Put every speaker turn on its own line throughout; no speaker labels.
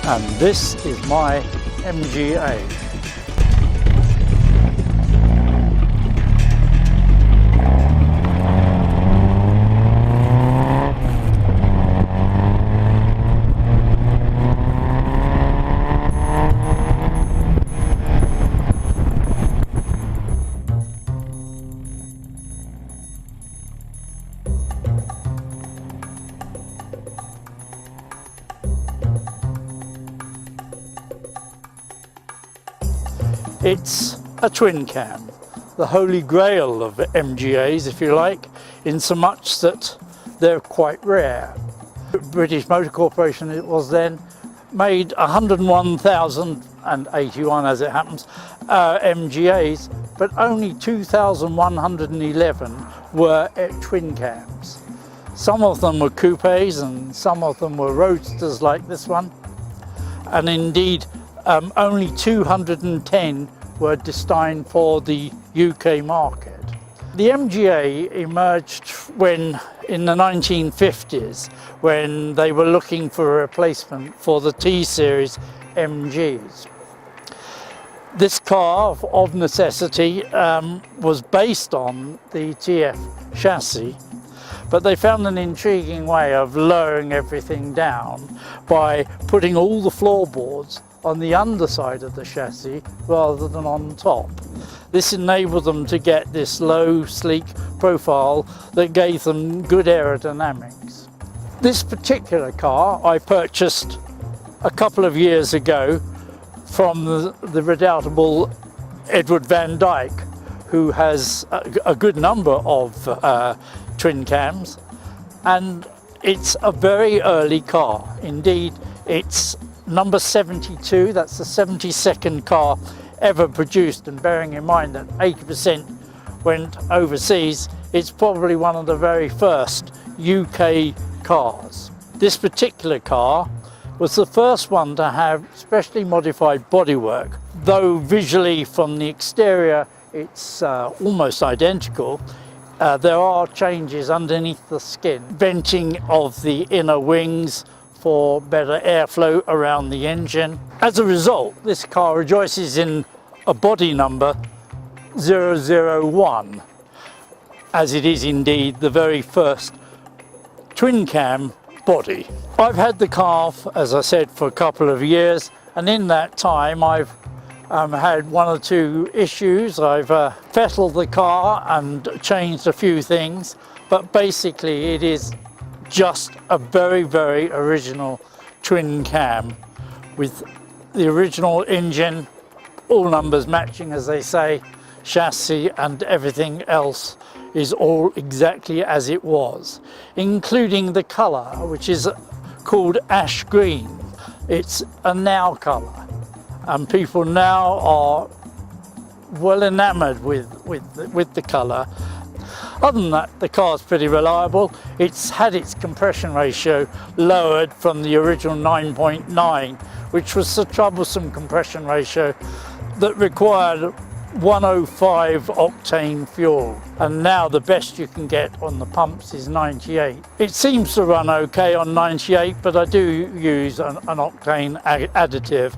and this is my MGA. It's a twin cam, the holy grail of MGAs, if you like, in so much that they're quite rare. British Motor Corporation, it was then, made 101,081, as it happens, MGAs, but only 2,111 were twin cams. Some of them were coupes and some of them were roadsters like this one, and indeed only 210 were destined for the UK market. The MGA emerged when, in the 1950s, when they were looking for a replacement for the T-Series MGs. This car, of necessity, was based on the TF chassis, but they found an intriguing way of lowering everything down by putting all the floorboards on the underside of the chassis rather than on top. This enabled them to get this low, sleek profile that gave them good aerodynamics. This particular car I purchased a couple of years ago from the redoubtable Edward Van Dyke, who has a good number of twin cams, and it's a very early car. Indeed, it's number 72, that's the 72nd car ever produced, and bearing in mind that 80% went overseas, it's probably one of the very first UK cars. This particular car was the first one to have specially modified bodywork, though visually from the exterior it's almost identical. There are changes underneath the skin, venting of the inner wings for better airflow around the engine. As a result, this car rejoices in a body number 001, as it is indeed the very first twin cam body. I've had the car, as I said, for a couple of years, and in that time I've had one or two issues. I've fettled the car and changed a few things, but basically it is just a very, very original twin cam with the original engine, all numbers matching, as they say, chassis, and everything else is all exactly as it was, including the colour, which is called ash green. It's a now colour, and people now are well enamoured with the colour. Other than that, the car's pretty reliable. It's had its compression ratio lowered from the original 9.9, which was the troublesome compression ratio that required 105 octane fuel, and now the best you can get on the pumps is 98. It seems to run okay on 98, but I do use an octane additive.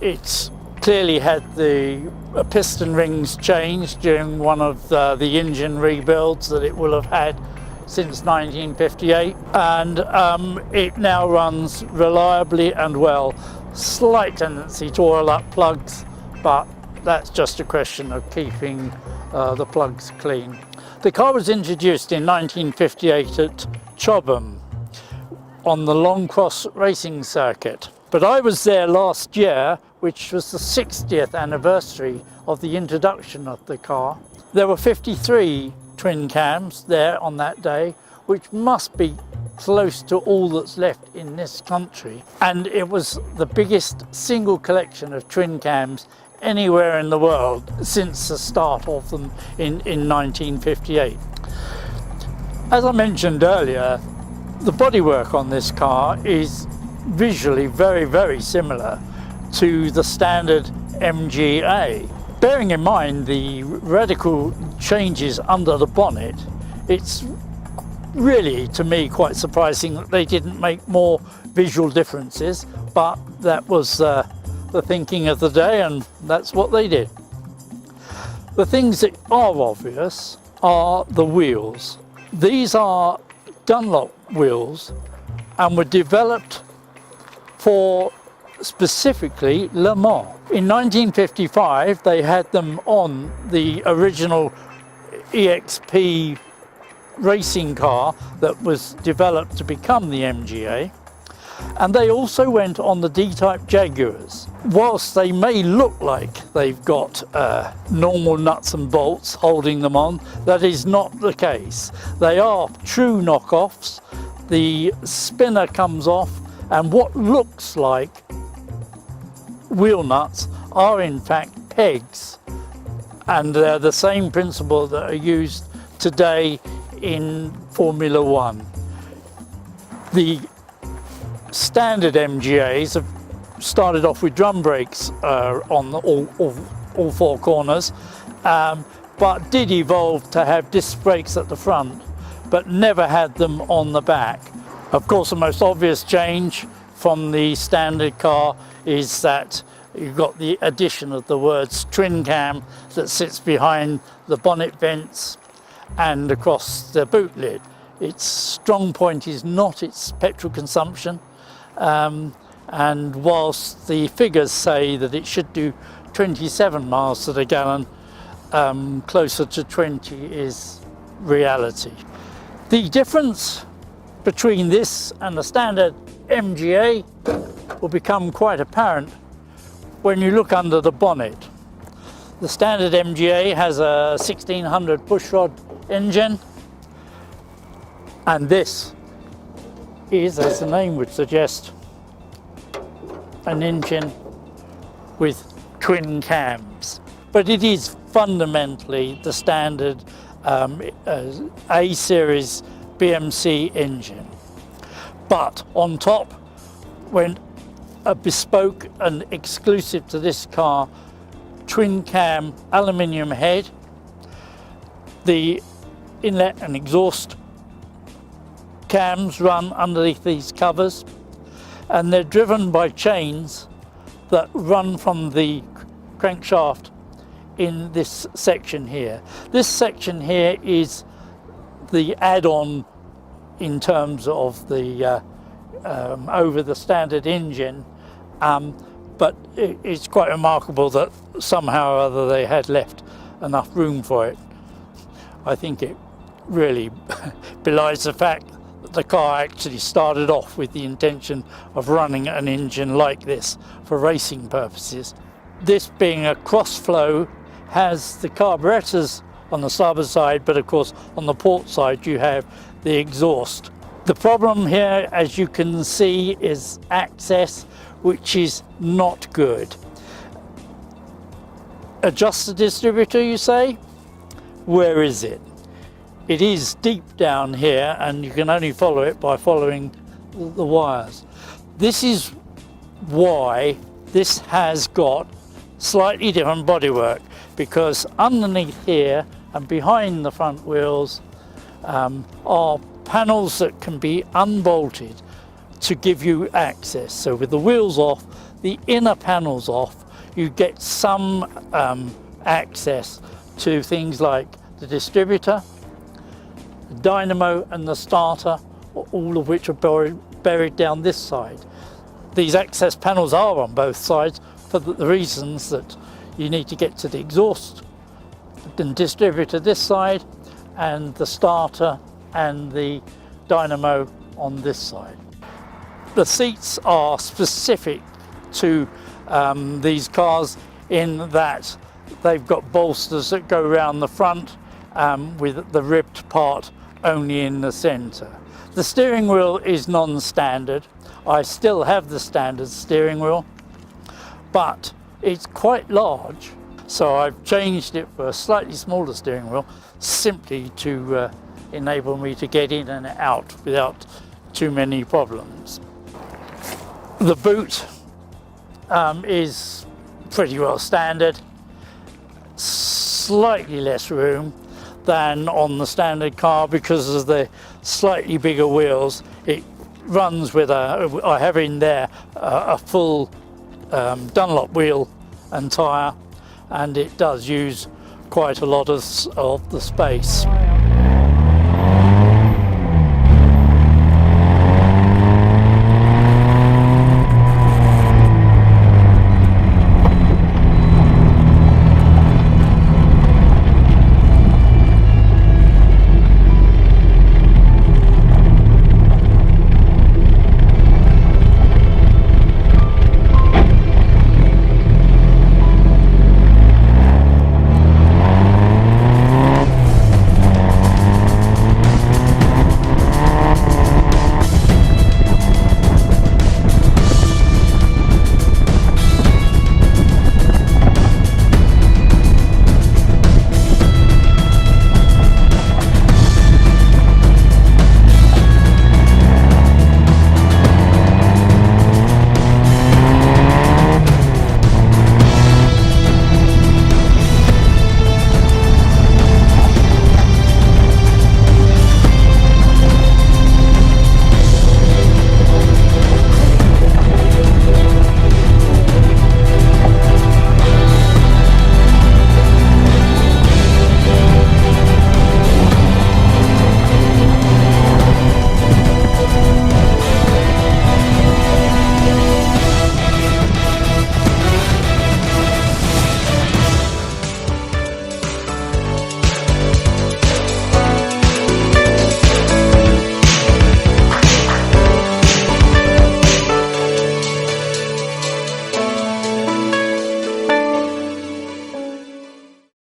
It's clearly had the piston rings changed during one of the engine rebuilds that it will have had since 1958, and it now runs reliably and well. Slight tendency to oil up plugs, but that's just a question of keeping the plugs clean. The car was introduced in 1958 at Chobham on the Long Cross racing circuit, but I was there last year, which was the 60th anniversary of the introduction of the car. There were 53 twin cams there on that day, which must be close to all that's left in this country, and it was the biggest single collection of twin cams anywhere in the world since the start of them in 1958. As I mentioned earlier, the bodywork on this car is visually very, very similar to the standard MGA. Bearing in mind the radical changes under the bonnet, it's really, to me, quite surprising that they didn't make more visual differences, but that was the thinking of the day, and that's what they did. The things that are obvious are the wheels. These are Dunlop wheels and were developed for specifically Le Mans. In 1955 they had them on the original EXP racing car that was developed to become the MGA, and they also went on the D-type Jaguars. Whilst they may look like they've got normal nuts and bolts holding them on, that is not the case. They are true knockoffs. The spinner comes off, and what looks like wheel nuts are in fact pegs, and they're the same principle that are used today in Formula One. The standard MGAs have started off with drum brakes on all four corners, but did evolve to have disc brakes at the front, but never had them on the back. Of course, the most obvious change from the standard car is that you've got the addition of the words twin cam that sits behind the bonnet vents and across the boot lid. Its strong point is not its petrol consumption, and whilst the figures say that it should do 27 miles to the gallon, closer to 20 is reality. The difference between this and the standard MGA will become quite apparent when you look under the bonnet. The standard MGA has a 1600 pushrod engine, and this is, as the name would suggest, an engine with twin cams. But it is fundamentally the standard A-series BMC engine. But on top went a bespoke and exclusive to this car twin cam aluminium head. The inlet and exhaust cams run underneath these covers, and they're driven by chains that run from the crankshaft in this section here. This section here is the add-on in terms of the over the standard engine, but it's quite remarkable that somehow or other they had left enough room for it. I think it really belies the fact that the car actually started off with the intention of running an engine like this for racing purposes. This being a cross-flow has the carburetors on the starboard side, but of course on the port side you have the exhaust. The problem here, as you can see, is access, which is not good. Adjust the distributor, you say? Where is it? It is deep down here, and you can only follow it by following the wires. This is why this has got slightly different bodywork, because underneath here and behind the front wheels are panels that can be unbolted to give you access. So with the wheels off, the inner panels off, you get some access to things like the distributor, the dynamo and the starter, all of which are buried down this side. These access panels are on both sides for the reasons that you need to get to the exhaust and distributor this side, and the starter and the dynamo on this side. The seats are specific to these cars in that they've got bolsters that go around the front with the ribbed part only in the centre. The steering wheel is non-standard. I still have the standard steering wheel, but it's quite large, so I've changed it for a slightly smaller steering wheel simply to enable me to get in and out without too many problems. The boot is pretty well standard, slightly less room than on the standard car because of the slightly bigger wheels. It runs with I have in there a full Dunlop wheel and tyre, and it does use quite a lot of the space.